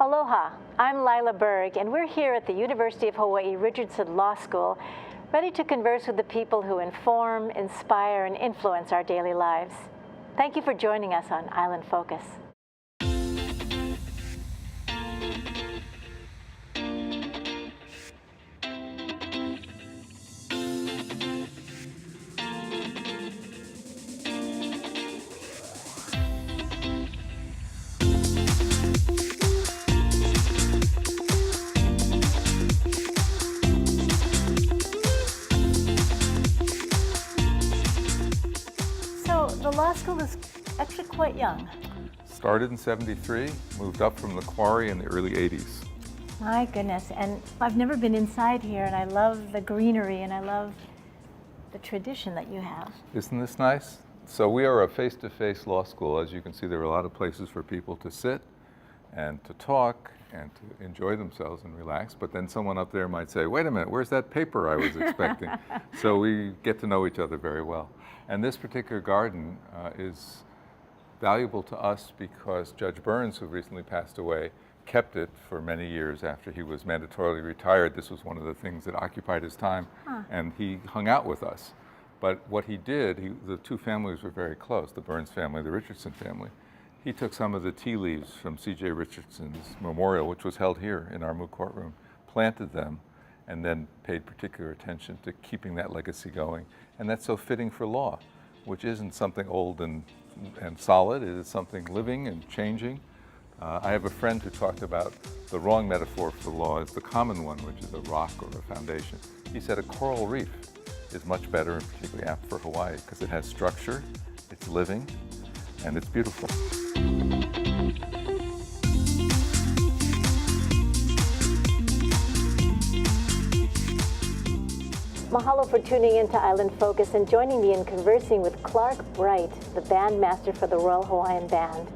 Aloha, I'm Lyla Berg, and we're here at the University of Hawaii Richardson Law School, ready to converse with the people who inform, inspire, and influence our daily lives. Thank you for joining us on Island Focus. The law school is actually quite young. Started in '73, moved up from the quarry in the early '80s. My goodness, and I've never been inside here, and I love the greenery, and I love the tradition that you have. Isn't this nice? So we are a face-to-face law school. As you can see, there are a lot of places for people to sit and to talk and to enjoy themselves and relax, but then someone up there might say, wait a minute, where's that paper I was expecting? So we get to know each other very well. And this particular garden is valuable to us because Judge Burns, who recently passed away, kept it for many years after he was mandatorily retired. This was one of the things that occupied his time, and he hung out with us. But what he did, the two families were very close, the Burns family, the Richardson family. He took some of the tea leaves from C.J. Richardson's memorial, which was held here in our moot courtroom, planted them, and then paid particular attention to keeping that legacy going. And that's so fitting for law, which isn't something old and solid. It is something living and changing. I have a friend who talked about the wrong metaphor for law is the common one, which is a rock or a foundation. He said a coral reef is much better and particularly apt for Hawaii because it has structure, it's living, and it's beautiful. Mahalo for tuning in to Island Focus and joining me in conversing with Clarke Bright, the bandmaster for the Royal Hawaiian Band.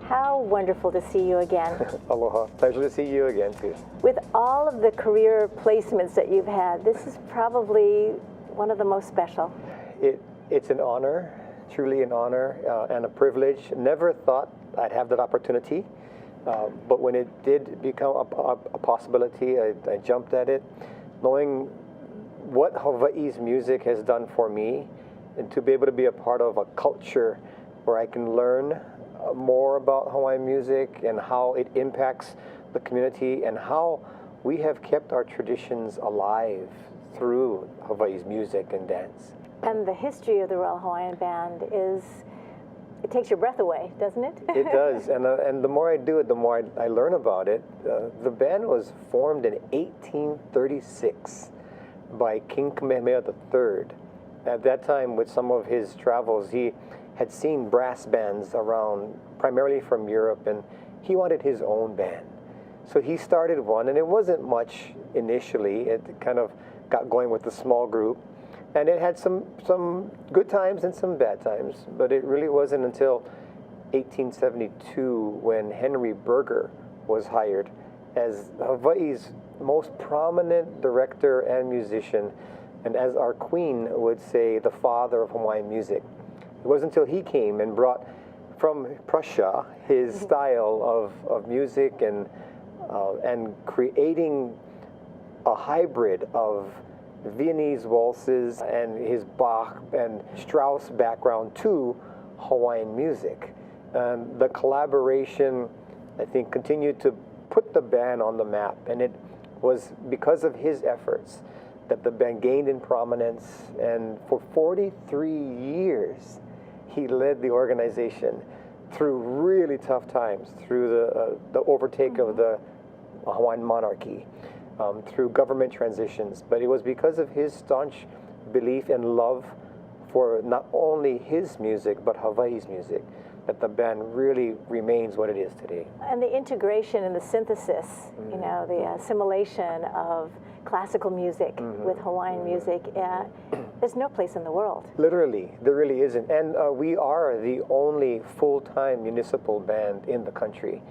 How wonderful to see you again. Aloha. Pleasure to see you again, too. With all of the career placements that you've had, this is probably one of the most special. It's an honor, truly an honor and a privilege. Never thought I'd have that opportunity, but when it did become a possibility, I jumped at it, knowing what Hawaii's music has done for me, and to be able to be a part of a culture where I can learn more about Hawaiian music and how it impacts the community and how we have kept our traditions alive through Hawaii's music and dance. And the history of the Royal Hawaiian Band it takes your breath away, doesn't it? It does, and the more I do it, the more I learn about it. The band was formed in 1836. By King Kamehameha III. At that time, with some of his travels, he had seen brass bands around, primarily from Europe, and he wanted his own band. So he started one, and it wasn't much initially. It kind of got going with a small group, and it had some good times and some bad times, but it really wasn't until 1872 when Henry Berger was hired as Hawaii's most prominent director and musician, and as our queen would say, the father of Hawaiian music. It wasn't until he came and brought from Prussia his style of music and creating a hybrid of Viennese waltzes and his Bach and Strauss background to Hawaiian music. And the collaboration, I think, continued to put the band on the map, and it was because of his efforts that the band gained in prominence, and for 43 years he led the organization through really tough times, through the overtake of the Hawaiian monarchy, through government transitions. But it was because of his staunch belief and love for not only his music but Hawaii's music that the band really remains what it is today. And the integration and the synthesis, you know, the assimilation of classical music with Hawaiian music, there's no place in the world. Literally, there really isn't. And we are the only full-time municipal band in the country.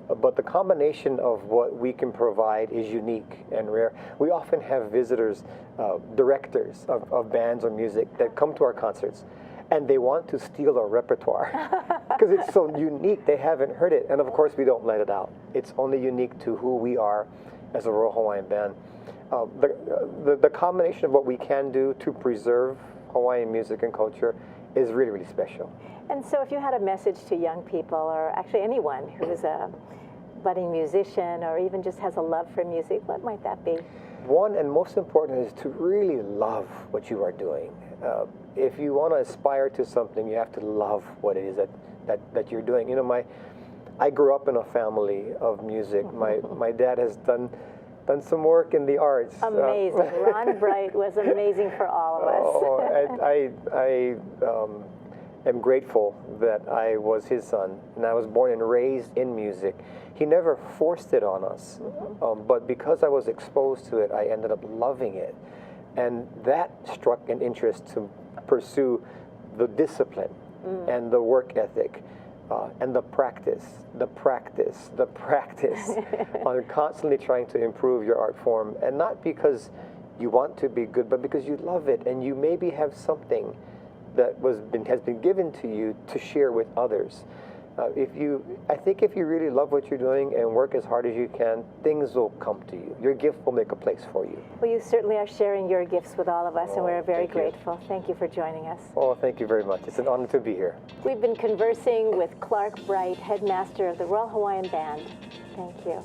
But the combination of what we can provide is unique and rare. We often have visitors, directors of bands or music that come to our concerts. and they want to steal our repertoire because it's so unique. They haven't heard it, and of course we don't let it out. It's only unique to who we are as a Royal Hawaiian Band. The combination of what we can do to preserve Hawaiian music and culture is really, really special. And so if you had a message to young people, or actually anyone who is a budding musician or even just has a love for music, what might that be? One, and most important, is to really love what you are doing. If you want to aspire to something, you have to love what it is that you're doing. You know, I grew up in a family of music. My dad has done some work in the arts. Amazing. Ron Bright was amazing for all of us. I am grateful that I was his son, and I was born and raised in music. He never forced it on us, but because I was exposed to it, I ended up loving it. And that struck an interest to pursue the discipline and the work ethic and the practice on constantly trying to improve your art form. And not because you want to be good, but because you love it, and you maybe have something that has been given to you to share with others. I think if you really love what you're doing and work as hard as you can, things will come to you. Your gift will make a place for you. Well, you certainly are sharing your gifts with all of us, and we're very grateful. Thank you for joining us. Oh, thank you very much. It's an honor to be here. We've been conversing with Clarke Bright, headmaster of the Royal Hawaiian Band. Thank you.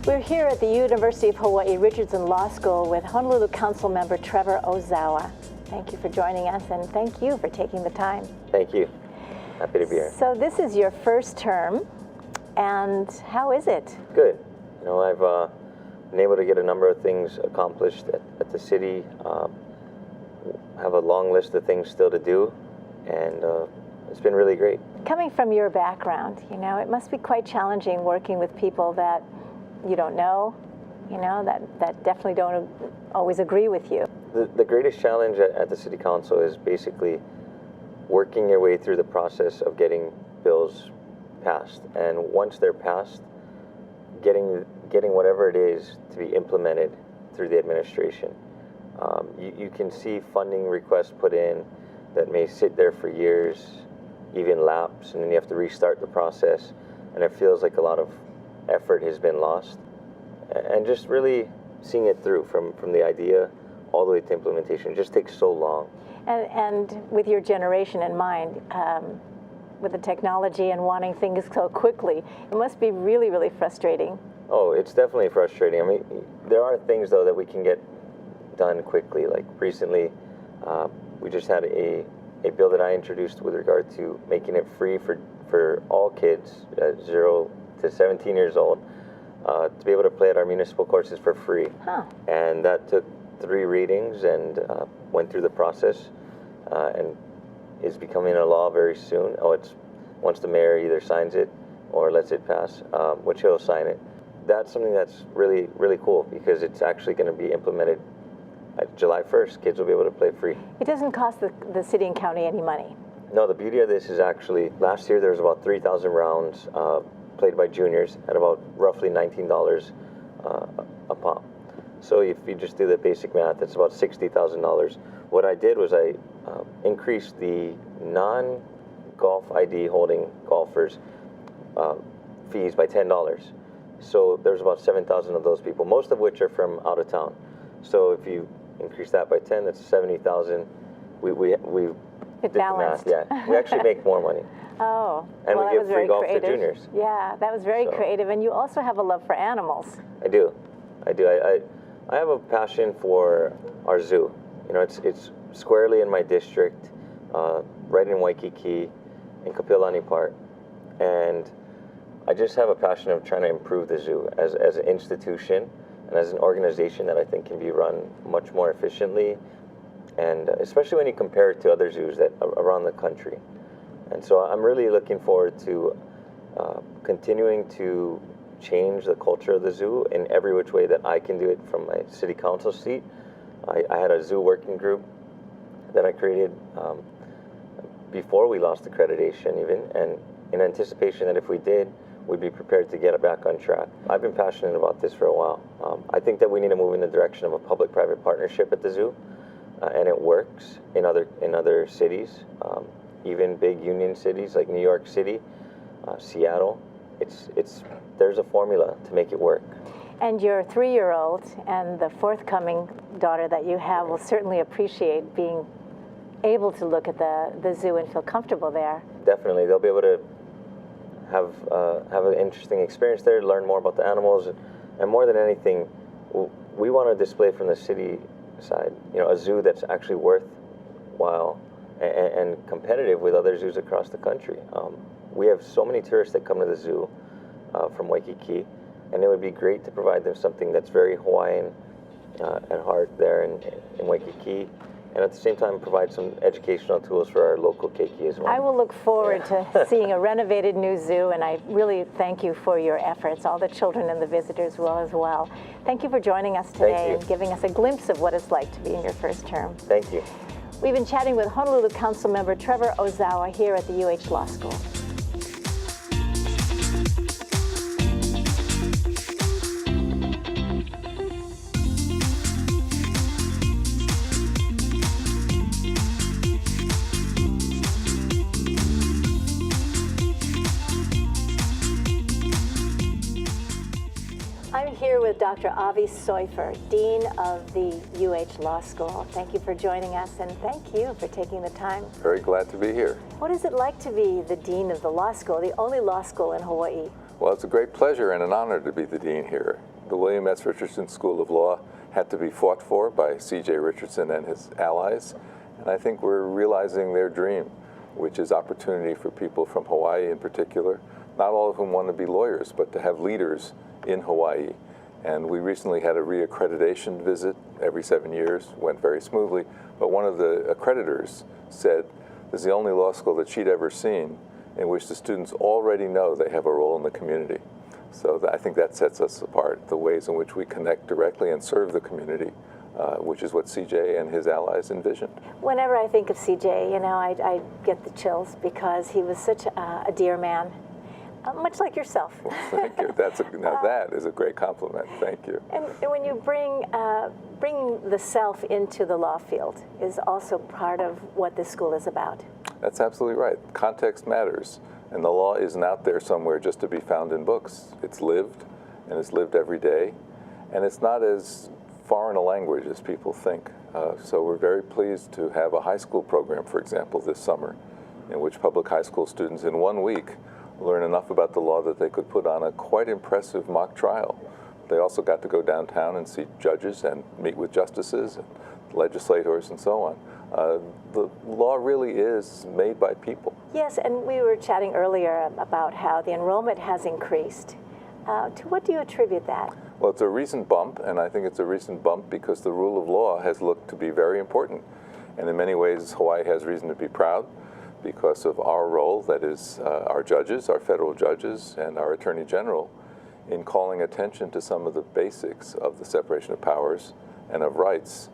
We're here at the University of Hawaii Richardson Law School with Honolulu Council member Trevor Ozawa. Thank you for joining us, and thank you for taking the time. Thank you. Happy to be here. So this is your first term, and how is it? Good. You know, I've been able to get a number of things accomplished at the city. Have a long list of things still to do, and it's been really great. Coming from your background, you know, it must be quite challenging working with people that you don't know, you know, that definitely don't always agree with you. The greatest challenge at the City Council is basically working your way through the process of getting bills passed. And once they're passed, getting whatever it is to be implemented through the administration. You can see funding requests put in that may sit there for years, even lapse, and then you have to restart the process, and it feels like a lot of effort has been lost. And just really seeing it through from the idea all the way to implementation just takes so long. And with your generation in mind, with the technology and wanting things so quickly, it must be really, really frustrating. Oh, it's definitely frustrating. I mean, there are things though that we can get done quickly. Like recently, we just had a bill that I introduced with regard to making it free for all kids 0 to 17 years old to be able to play at our municipal courses for free. Huh. And that took 3 readings and went through the process and is becoming a law very soon. It's once the mayor either signs it or lets it pass, which he'll sign it. That's something that's really, really cool because it's actually going to be implemented July 1st. Kids will be able to play free. It doesn't cost the city and county any money. No, the beauty of this is actually, last year there was about 3,000 rounds played by juniors at about roughly $19 a pop. So if you just do the basic math, it's about $60,000. What I did was I increased the non-golf ID holding golfers fees by $10. So there's about 7,000 of those people, most of which are from out of town. So if you increase that by 10, that's 70,000. We It balanced. The math, yeah. We actually make more money. Oh, and well, we give free golf to juniors. Yeah, that was very creative. And you also have a love for animals. I do. I have a passion for our zoo. You know, it's squarely in my district, right in Waikiki, in Kapilani Park, and I just have a passion of trying to improve the zoo as an institution and as an organization that I think can be run much more efficiently, and especially when you compare it to other zoos that around the country. And so I'm really looking forward to continuing to change the culture of the zoo in every which way that I can do it from my city council seat. I had a zoo working group that I created before we lost accreditation even, and in anticipation that if we did, we'd be prepared to get it back on track. I've been passionate about this for a while. I think that we need to move in the direction of a public-private partnership at the zoo, and it works in other cities, even big union cities like New York City, Seattle. There's a formula to make it work. And your 3-year-old and the forthcoming daughter that you have will certainly appreciate being able to look at the zoo and feel comfortable there. Definitely, they'll be able to have an interesting experience there, learn more about the animals, and more than anything, we want to display from the city side, a zoo that's actually worthwhile and competitive with other zoos across the country. We have so many tourists that come to the zoo from Waikiki, and it would be great to provide them something that's very Hawaiian at heart there in Waikiki, and at the same time provide some educational tools for our local keiki as well. I will look forward to seeing a renovated new zoo, and I really thank you for your efforts. All the children and the visitors will as well. Thank you for joining us today and giving us a glimpse of what it's like to be in your first term. Thank you. We've been chatting with Honolulu Councilmember Trevor Ozawa here at the UH Law School. I'm here with Dr. Avi Soifer, Dean of the UH Law School. Thank you for joining us, and thank you for taking the time. Very glad to be here. What is it like to be the Dean of the Law School, the only law school in Hawaii? Well, it's a great pleasure and an honor to be the dean here. The William S. Richardson School of Law had to be fought for by C.J. Richardson and his allies, and I think we're realizing their dream, which is opportunity for people from Hawaii in particular, not all of whom want to be lawyers, but to have leaders in Hawaii. And we recently had a reaccreditation visit every 7 years, went very smoothly, but one of the accreditors said this is the only law school that she'd ever seen in which the students already know they have a role in the community. So I think that sets us apart, the ways in which we connect directly and serve the community, which is what CJ and his allies envisioned. Whenever I think of CJ, I get the chills because he was such a dear man. Much like yourself. Well, thank you. Now that is a great compliment. Thank you. And when you bringing the self into the law field is also part of what this school is about. That's absolutely right. Context matters, and the law isn't out there somewhere just to be found in books. It's lived, and it's lived every day, and it's not as foreign a language as people think. So we're very pleased to have a high school program, for example, this summer, in which public high school students in 1 week learn enough about the law that they could put on a quite impressive mock trial. They also got to go downtown and see judges and meet with justices and legislators and so on. The law really is made by people. Yes, and we were chatting earlier about how the enrollment has increased. To what do you attribute that? Well, it's a recent bump, and I think it's a recent bump because the rule of law has looked to be very important. And in many ways, Hawaii has reason to be proud because of our role, that is our judges, our federal judges, and our Attorney General, in calling attention to some of the basics of the separation of powers and of rights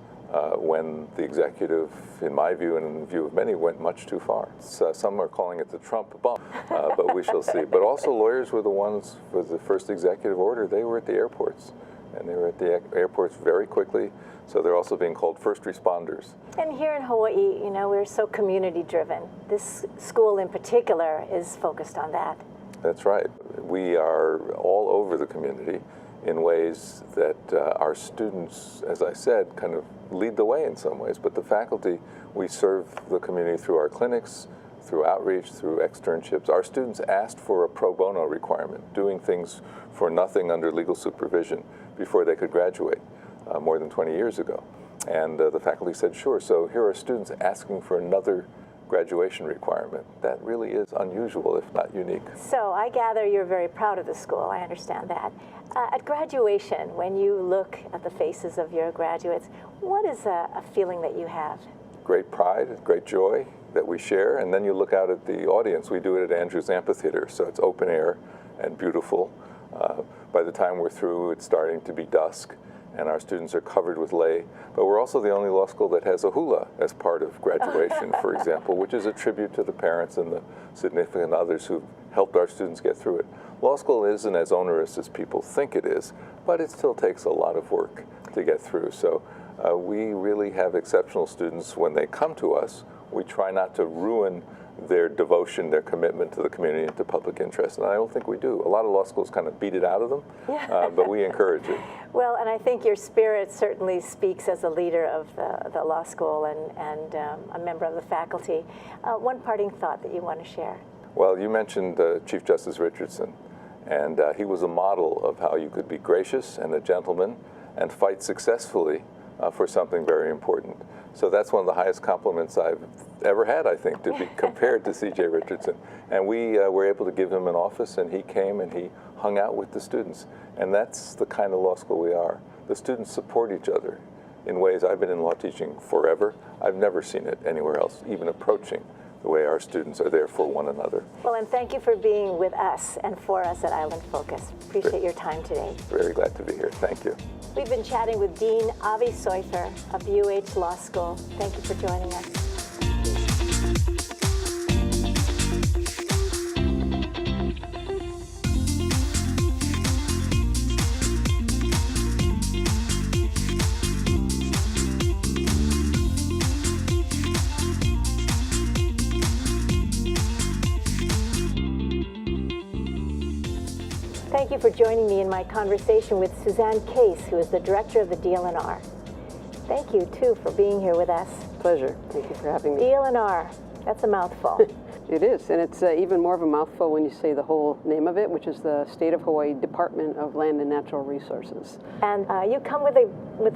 when the executive, in my view and in the view of many, went much too far. Some are calling it the Trump bump, but we shall see. But also lawyers were the ones with the first executive order. They were at the airports, and they were at the airports very quickly. So they're also being called first responders. And here in Hawaii, we're so community driven. This school in particular is focused on that. That's right. We are all over the community in ways that our students, as I said, kind of lead the way in some ways. But the faculty, we serve the community through our clinics, through outreach, through externships. Our students asked for a pro bono requirement, doing things for nothing under legal supervision before they could graduate. More than 20 years ago. And the faculty said, sure. So here are students asking for another graduation requirement. That really is unusual, if not unique. So I gather you're very proud of the school. I understand that. At graduation, when you look at the faces of your graduates, what is a feeling that you have? Great pride, great joy that we share. And then you look out at the audience. We do it at Andrews Amphitheater, so it's open air and beautiful. By the time we're through, it's starting to be dusk, and our students are covered with lei. But we're also the only law school that has a hula as part of graduation, for example, which is a tribute to the parents and the significant others who've helped our students get through it. Law school isn't as onerous as people think it is, but it still takes a lot of work to get through. So we really have exceptional students when they come to us. We try not to ruin their devotion, their commitment to the community and to public interest, and I don't think we do. A lot of law schools kind of beat it out of them, but we encourage it. Well, and I think your spirit certainly speaks as a leader of the law school and a member of the faculty. One parting thought that you want to share? Well, you mentioned Chief Justice Richardson, and he was a model of how you could be gracious and a gentleman and fight successfully for something very important. So that's one of the highest compliments I've ever had, I think, to be compared to C.J. Richardson. And we were able to give him an office, and he came and he hung out with the students. And that's the kind of law school we are. The students support each other in ways. I've been in law teaching forever. I've never seen it anywhere else, even approaching the way our students are there for one another. Well, and thank you for being with us and for us at Island Focus. Appreciate your time today. Very glad to be here. Thank you. We've been chatting with Dean Avi Soifer of UH Law School. Thank you for joining us. Thank you for joining me in my conversation with Suzanne Case, who is the director of the DLNR. Thank you, too, for being here with us. Pleasure. Thank you for having me. DLNR, that's a mouthful. It is, and it's even more of a mouthful when you say the whole name of it, which is the State of Hawaii Department of Land and Natural Resources. And you come with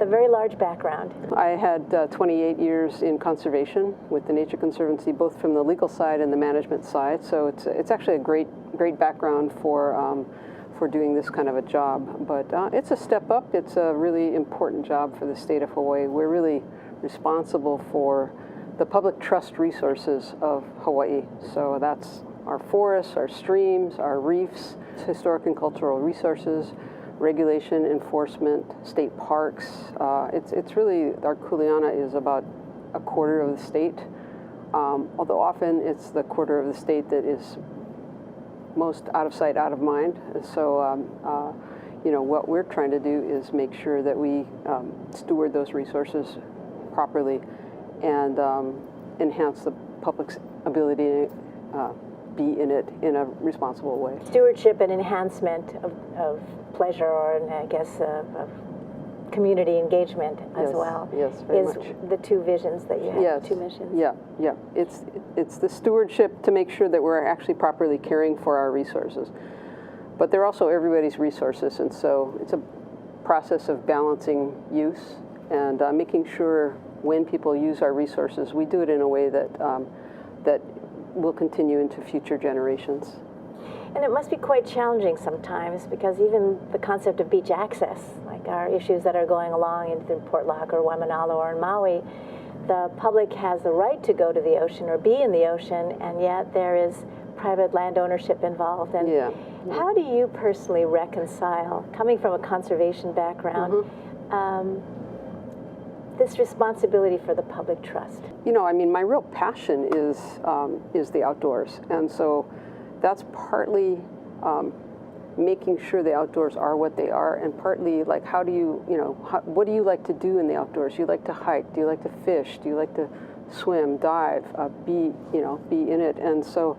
a very large background. I had 28 years in conservation with the Nature Conservancy, both from the legal side and the management side. So it's actually a great background for doing this kind of a job. But it's a step up. It's a really important job for the state of Hawaii. We're really responsible for the public trust resources of Hawaii. So that's our forests, our streams, our reefs, historic and cultural resources, regulation, enforcement, state parks. It's really, our kuleana is about a quarter of the state, although often it's the quarter of the state that is most out of sight, out of mind. So, you know, what we're trying to do is make sure that we steward those resources properly and enhance the public's ability to be in it in a responsible way. Stewardship and enhancement of pleasure, or I guess of community engagement as well. Yes, very is much. The two visions that you have, Yes. two missions. Yeah. It's the stewardship to make sure that we're actually properly caring for our resources. But they're also everybody's resources, and so it's a process of balancing use and making sure when people use our resources, we do it in a way that that will continue into future generations. And it must be quite challenging sometimes, because even the concept of beach access, like our issues that are going along in Port Locke or Waimanalo or in Maui, the public has the right to go to the ocean or be in the ocean, and yet there is private land ownership involved. And how do you personally reconcile, coming from a conservation background, this responsibility for the public trust? You know, I mean, my real passion is the outdoors, and so that's partly making sure the outdoors are what they are, and partly like how do you, what do you like to do in the outdoors? Do you like to hike? Do you like to fish? Do you like to swim, dive, be in it? And so,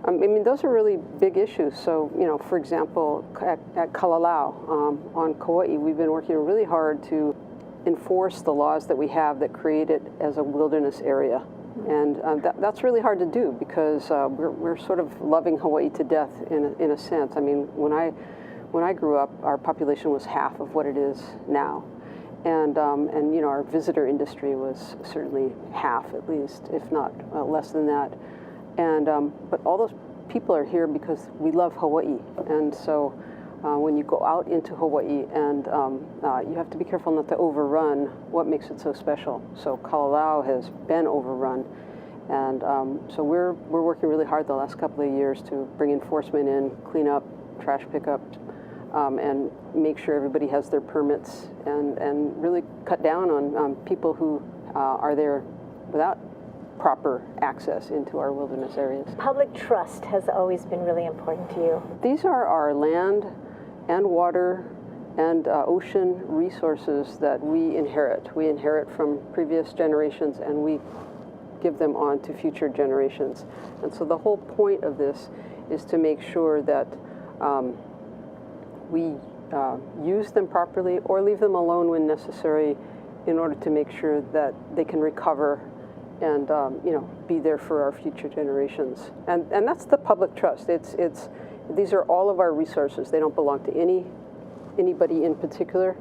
I mean, those are really big issues. So, for example, at Kalalau on Kauai, we've been working really hard to enforce the laws that we have that create it as a wilderness area. And that's really hard to do, because we're sort of loving Hawaii to death in a sense. I mean, when I grew up, our population was half of what it is now, and our visitor industry was certainly half, at least, if not less than that. And but all those people are here because we love Hawaii, and so when you go out into Hawaii, and you have to be careful not to overrun what makes it so special. So Kalalau has been overrun, and so we're working really hard the last couple of years to bring enforcement in, clean up, trash pickup, and make sure everybody has their permits, and really cut down on people who are there without proper access into our wilderness areas. Public trust has always been really important to you. These are our land and water and ocean resources that we inherit. We inherit from previous generations, and we give them on to future generations. And so the whole point of this is to make sure that we use them properly or leave them alone when necessary, in order to make sure that they can recover and be there for our future generations. And that's the public trust. These are all of our resources. They don't belong to anybody in particular,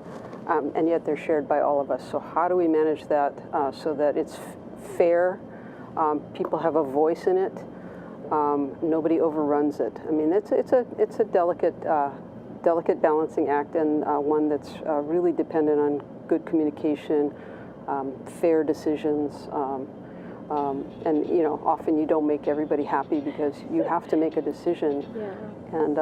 and yet they're shared by all of us. So how do we manage that so that it's fair? People have a voice in it. Nobody overruns it. I mean, it's a delicate balancing act, and one that's really dependent on good communication, fair decisions, and often you don't make everybody happy because you have to make a decision. Yeah. And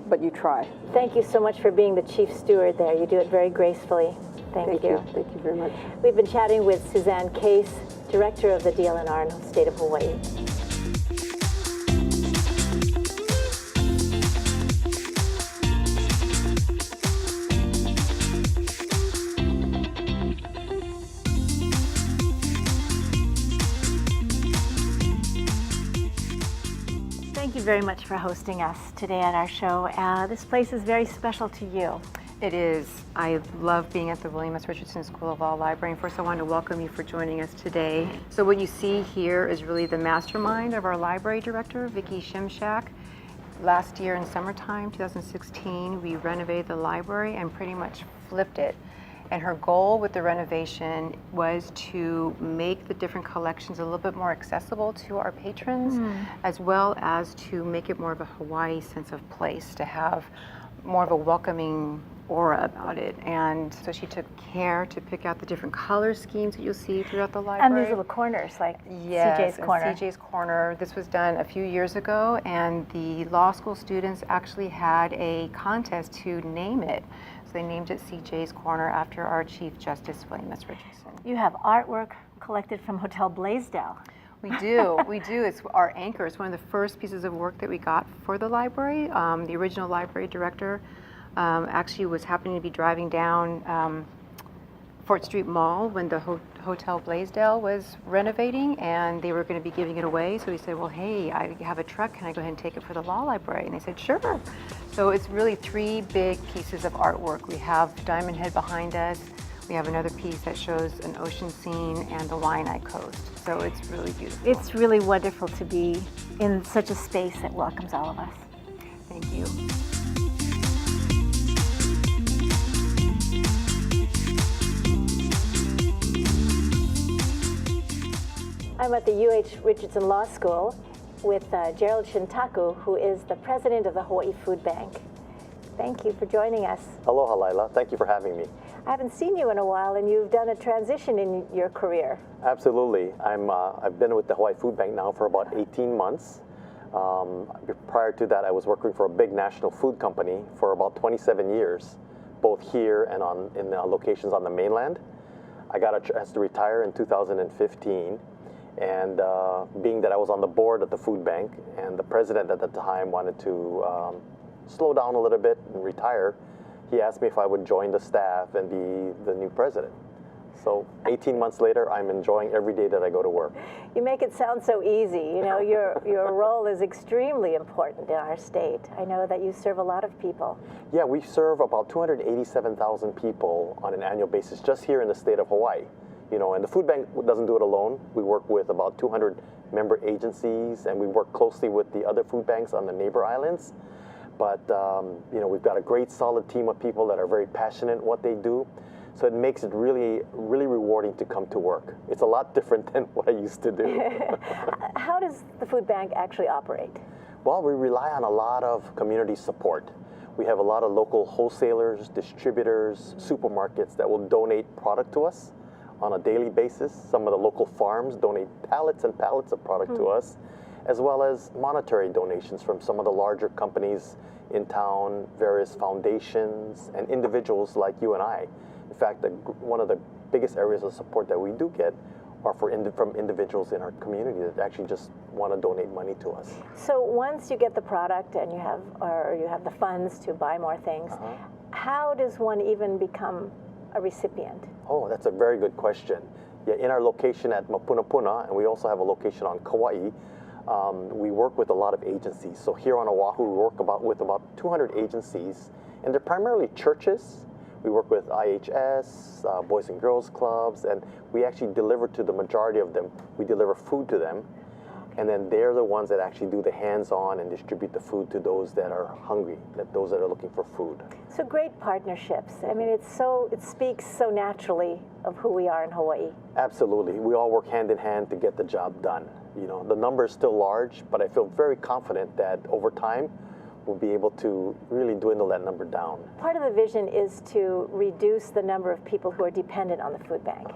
but you try. Thank you so much for being the chief steward there. You do it very gracefully. Thank you. Thank you very much. We've been chatting with Suzanne Case, Director of the DLNR in the state of Hawaii. Thank you very much for hosting us today at our show. This place is very special to you. It is. I love being at the William S. Richardson School of Law Library. And first, I want to welcome you for joining us today. So what you see here is really the mastermind of our library director, Vicki Shimshak. Last year in summertime, 2016, we renovated the library and pretty much flipped it. And her goal with the renovation was to make the different collections a little bit more accessible to our patrons, as well as to make it more of a Hawaii sense of place, to have more of a welcoming aura about it. And so she took care to pick out the different color schemes that you'll see throughout the library. And these little corners, like CJ's Corner. CJ's Corner. This was done a few years ago, and the law school students actually had a contest to name it. So they named it CJ's Corner after our Chief Justice, William S. Richardson. You have artwork collected from Hotel Blaisdell. We do, we do. It's our anchor. It's one of the first pieces of work that we got for the library. The original library director actually was happening to be driving down Fort Street Mall when the Hotel Blaisdell was renovating, and they were going to be giving it away. So he said, well, hey, I have a truck. Can I go ahead and take it for the law library? And they said, sure. So it's really three big pieces of artwork. We have Diamond Head behind us. We have another piece that shows an ocean scene and the Waianae Coast. So it's really beautiful. It's really wonderful to be in such a space that welcomes all of us. Thank you. I'm at the UH Richardson Law School with Gerald Shintaku, who is the president of the Hawaii Food Bank. Thank you for joining us. Aloha, Lyla. Thank you for having me. I haven't seen you in a while, and you've done a transition in your career. Absolutely. I've been with the Hawaii Food Bank now for about 18 months. Prior to that, I was working for a big national food company for about 27 years, both here and in locations on the mainland. I got a chance to retire in 2015. And being that I was on the board at the food bank, and the president at the time wanted to slow down a little bit and retire, he asked me if I would join the staff and be the new president. So 18 months later, I'm enjoying every day that I go to work. You make it sound so easy. You know, your role is extremely important in our state. I know that you serve a lot of people. Yeah, we serve about 287,000 people on an annual basis just here in the state of Hawaii. You know, and the food bank doesn't do it alone. We work with about 200 member agencies, and we work closely with the other food banks on the neighbor islands. But, you know, we've got a great solid team of people that are very passionate in what they do. So it makes it really, really rewarding to come to work. It's a lot different than what I used to do. How does the food bank actually operate? Well, we rely on a lot of community support. We have a lot of local wholesalers, distributors, supermarkets that will donate product to us on a daily basis. Some of the local farms donate pallets and pallets of product to us, as well as monetary donations from some of the larger companies in town, various foundations, and individuals like you and I. In fact, one of the biggest areas of support that we do get are from individuals in our community that actually just want to donate money to us. So once you get the product and you have the funds to buy more things, how does one even become a recipient? Oh, that's a very good question. Yeah, in our location at Mapunapuna, and we also have a location on Kauai, we work with a lot of agencies. So here on Oahu, we work with about 200 agencies, and they're primarily churches. We work with IHS, Boys and Girls Clubs, and we actually deliver to the majority of them. We deliver food to them, and then they're the ones that actually do the hands-on and distribute the food to those that are hungry, those that are looking for food. So great partnerships. I mean, it speaks so naturally of who we are in Hawaii. Absolutely. We all work hand in hand to get the job done. You know, the number is still large, but I feel very confident that over time, we'll be able to really dwindle that number down. Part of the vision is to reduce the number of people who are dependent on the food bank.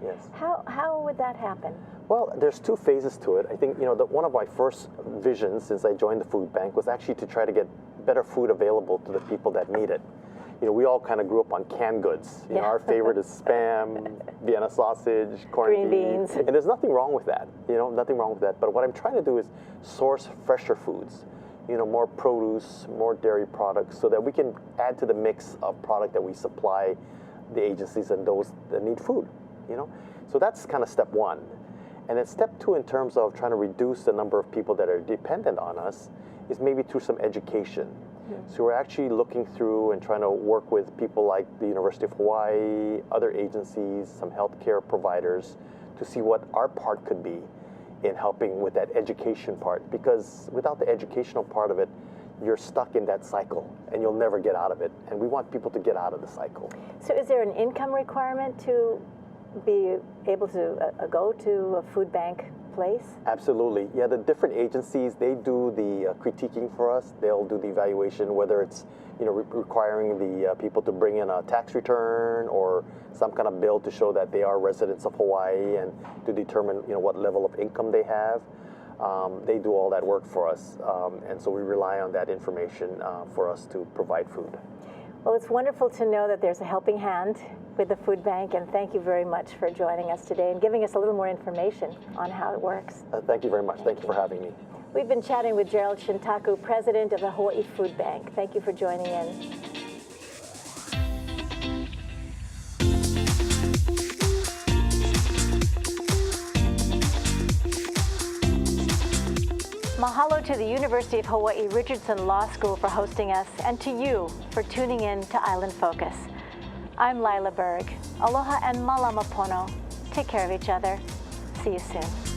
Yes. How would that happen? Well, there's two phases to it. I think, one of my first visions since I joined the food bank was actually to try to get better food available to the people that need it. We all kind of grew up on canned goods. Our favorite is Spam, Vienna sausage, corned beans. And there's nothing wrong with that, nothing wrong with that. But what I'm trying to do is source fresher foods. More produce, more dairy products, so that we can add to the mix of product that we supply the agencies and those that need food, So that's kind of step one. And then step two, in terms of trying to reduce the number of people that are dependent on us, is maybe through some education. So we're actually looking through and trying to work with people like the University of Hawaii, other agencies, some healthcare providers, to see what our part could be in helping with that education part, because without the educational part of it, you're stuck in that cycle and you'll never get out of it. And we want people to get out of the cycle. So is there an income requirement to be able to go to a food bank place? Absolutely. Yeah, the different agencies, they do the critiquing for us. They'll do the evaluation, whether it's requiring the people to bring in a tax return or some kind of bill to show that they are residents of Hawaii, and to determine what level of income they have. They do all that work for us, and so we rely on that information for us to provide food. Well, it's wonderful to know that there's a helping hand with the food bank, and thank you very much for joining us today and giving us a little more information on how it works. Thank you very much. Thank you for having me. We've been chatting with Gerald Shintaku, president of the Hawaii Food Bank. Thank you for joining in. Mahalo to the University of Hawaii Richardson Law School for hosting us, and to you for tuning in to Island Focus. I'm Lyla Berg. Aloha and malama pono. Take care of each other. See you soon.